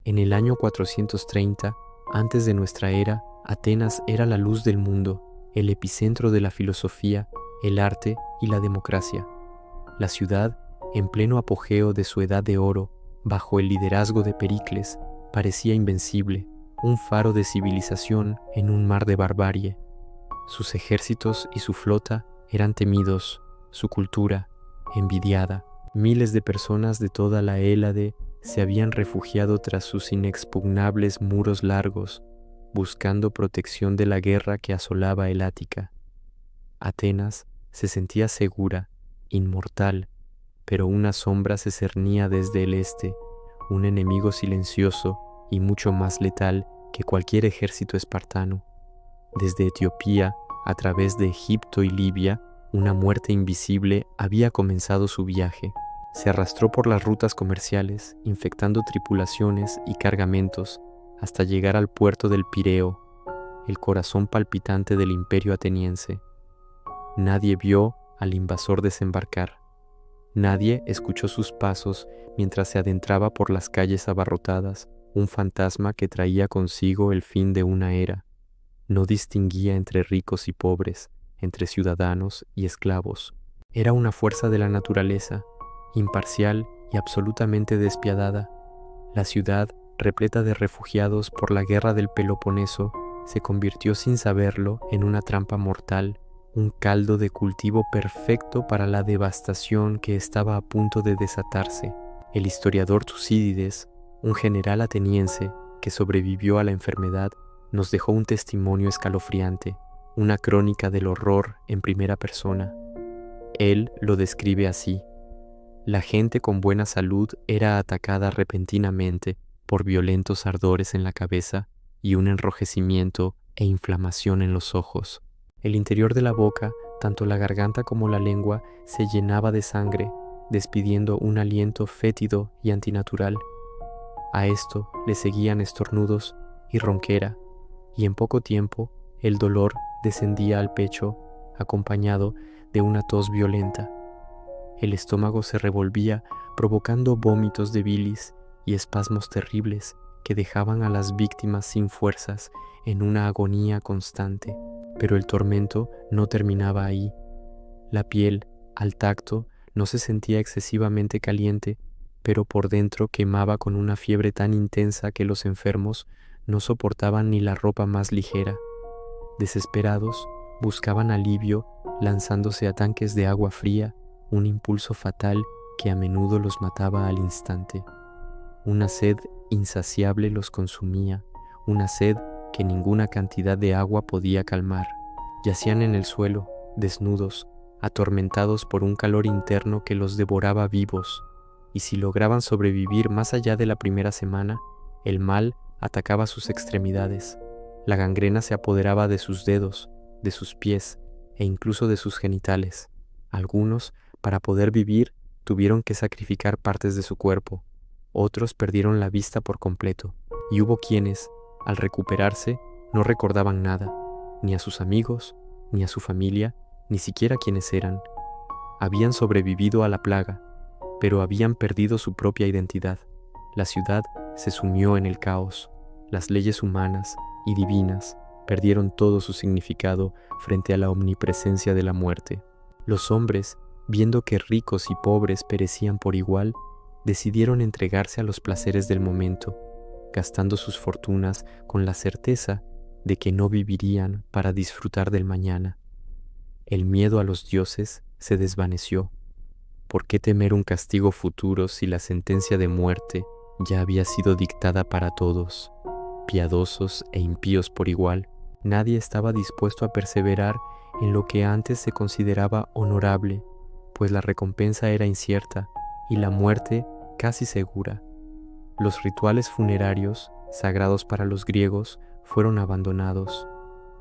En el año 430, antes de nuestra era, Atenas era la luz del mundo, el epicentro de la filosofía, el arte y la democracia. La ciudad, en pleno apogeo de su edad de oro, bajo el liderazgo de Pericles, parecía invencible, un faro de civilización en un mar de barbarie. Sus ejércitos y su flota eran temidos, su cultura envidiada. Miles de personas de toda la Hélade se habían refugiado tras sus inexpugnables muros largos, buscando protección de la guerra que asolaba el Ática. Atenas se sentía segura, inmortal, pero una sombra se cernía desde el este, un enemigo silencioso y mucho más letal que cualquier ejército espartano. Desde Etiopía, a través de Egipto y Libia, una muerte invisible había comenzado su viaje. Se arrastró por las rutas comerciales, infectando tripulaciones y cargamentos, hasta llegar al puerto del Pireo, el corazón palpitante del imperio ateniense. Nadie vio al invasor desembarcar. Nadie escuchó sus pasos mientras se adentraba por las calles abarrotadas, un fantasma que traía consigo el fin de una era. No distinguía entre ricos y pobres, entre ciudadanos y esclavos. Era una fuerza de la naturaleza, imparcial y absolutamente despiadada. La ciudad, repleta de refugiados por la guerra del Peloponeso, se convirtió sin saberlo en una trampa mortal, un caldo de cultivo perfecto para la devastación que estaba a punto de desatarse. El historiador Tucídides, un general ateniense que sobrevivió a la enfermedad, nos dejó un testimonio escalofriante, una crónica del horror en primera persona. Él lo describe así: la gente con buena salud era atacada repentinamente por violentos ardores en la cabeza y un enrojecimiento e inflamación en los ojos. El interior de la boca, tanto la garganta como la lengua, se llenaba de sangre, despidiendo un aliento fétido y antinatural. A esto le seguían estornudos y ronquera, y en poco tiempo el dolor descendía al pecho, acompañado de una tos violenta. El estómago se revolvía, provocando vómitos de bilis y espasmos terribles que dejaban a las víctimas sin fuerzas en una agonía constante. Pero el tormento no terminaba ahí. La piel, al tacto, no se sentía excesivamente caliente, pero por dentro quemaba con una fiebre tan intensa que los enfermos no soportaban ni la ropa más ligera. Desesperados, buscaban alivio lanzándose a tanques de agua fría, un impulso fatal que a menudo los mataba al instante. Una sed insaciable los consumía, una sed que ninguna cantidad de agua podía calmar. Yacían en el suelo, desnudos, atormentados por un calor interno que los devoraba vivos, y si lograban sobrevivir más allá de la primera semana, el mal atacaba sus extremidades. La gangrena se apoderaba de sus dedos, de sus pies e incluso de sus genitales. Algunos, para poder vivir, tuvieron que sacrificar partes de su cuerpo. Otros perdieron la vista por completo, y hubo quienes, al recuperarse, no recordaban nada, ni a sus amigos, ni a su familia, ni siquiera quiénes eran. Habían sobrevivido a la plaga, pero habían perdido su propia identidad. La ciudad se sumió en el caos. Las leyes humanas y divinas perdieron todo su significado frente a la omnipresencia de la muerte. Los hombres, viendo que ricos y pobres perecían por igual, decidieron entregarse a los placeres del momento, gastando sus fortunas con la certeza de que no vivirían para disfrutar del mañana. El miedo a los dioses se desvaneció. ¿Por qué temer un castigo futuro si la sentencia de muerte ya había sido dictada para todos, piadosos e impíos por igual? Nadie estaba dispuesto a perseverar en lo que antes se consideraba honorable, pues la recompensa era incierta y la muerte casi segura. Los rituales funerarios, sagrados para los griegos, fueron abandonados.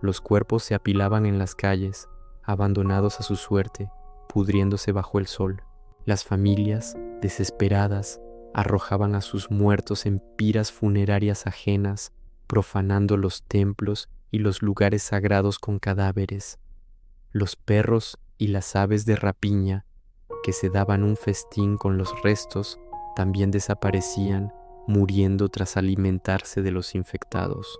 Los cuerpos se apilaban en las calles, abandonados a su suerte, pudriéndose bajo el sol. Las familias, desesperadas, arrojaban a sus muertos en piras funerarias ajenas, profanando los templos y los lugares sagrados con cadáveres. Los perros y las aves de rapiña, que se daban un festín con los restos, también desaparecían muriendo tras alimentarse de los infectados.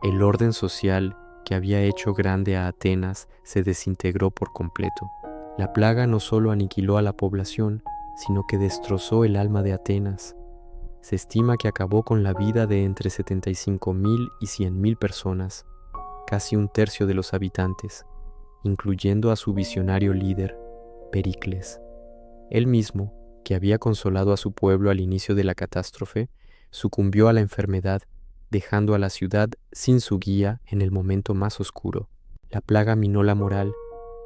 El orden social que había hecho grande a Atenas se desintegró por completo. La plaga no solo aniquiló a la población, sino que destrozó el alma de Atenas. Se estima que acabó con la vida de entre 75.000 y 100.000 personas, casi un tercio de los habitantes, incluyendo a su visionario líder, Pericles. Él mismo, que había consolado a su pueblo al inicio de la catástrofe, sucumbió a la enfermedad, dejando a la ciudad sin su guía en el momento más oscuro. La plaga minó la moral,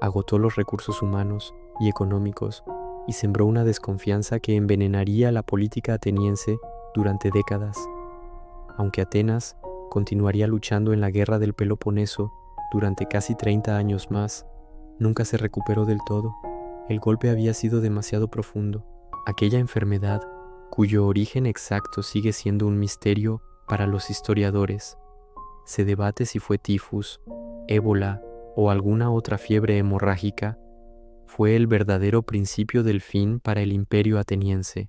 agotó los recursos humanos y económicos y sembró una desconfianza que envenenaría la política ateniense durante décadas. Aunque Atenas continuaría luchando en la guerra del Peloponeso durante casi 30 años más, nunca se recuperó del todo. El golpe había sido demasiado profundo. Aquella enfermedad, cuyo origen exacto sigue siendo un misterio para los historiadores, se debate si fue tifus, ébola o alguna otra fiebre hemorrágica, fue el verdadero principio del fin para el imperio ateniense.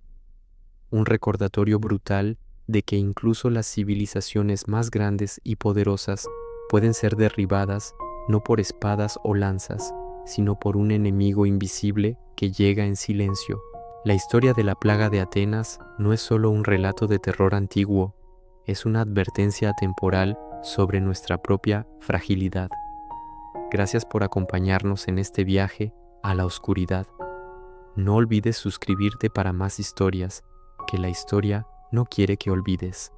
Un recordatorio brutal de que incluso las civilizaciones más grandes y poderosas pueden ser derribadas no por espadas o lanzas, sino por un enemigo invisible que llega en silencio. La historia de la plaga de Atenas no es solo un relato de terror antiguo, es una advertencia atemporal sobre nuestra propia fragilidad. Gracias por acompañarnos en este viaje a la oscuridad. No olvides suscribirte para más historias que la historia no quiere que olvides.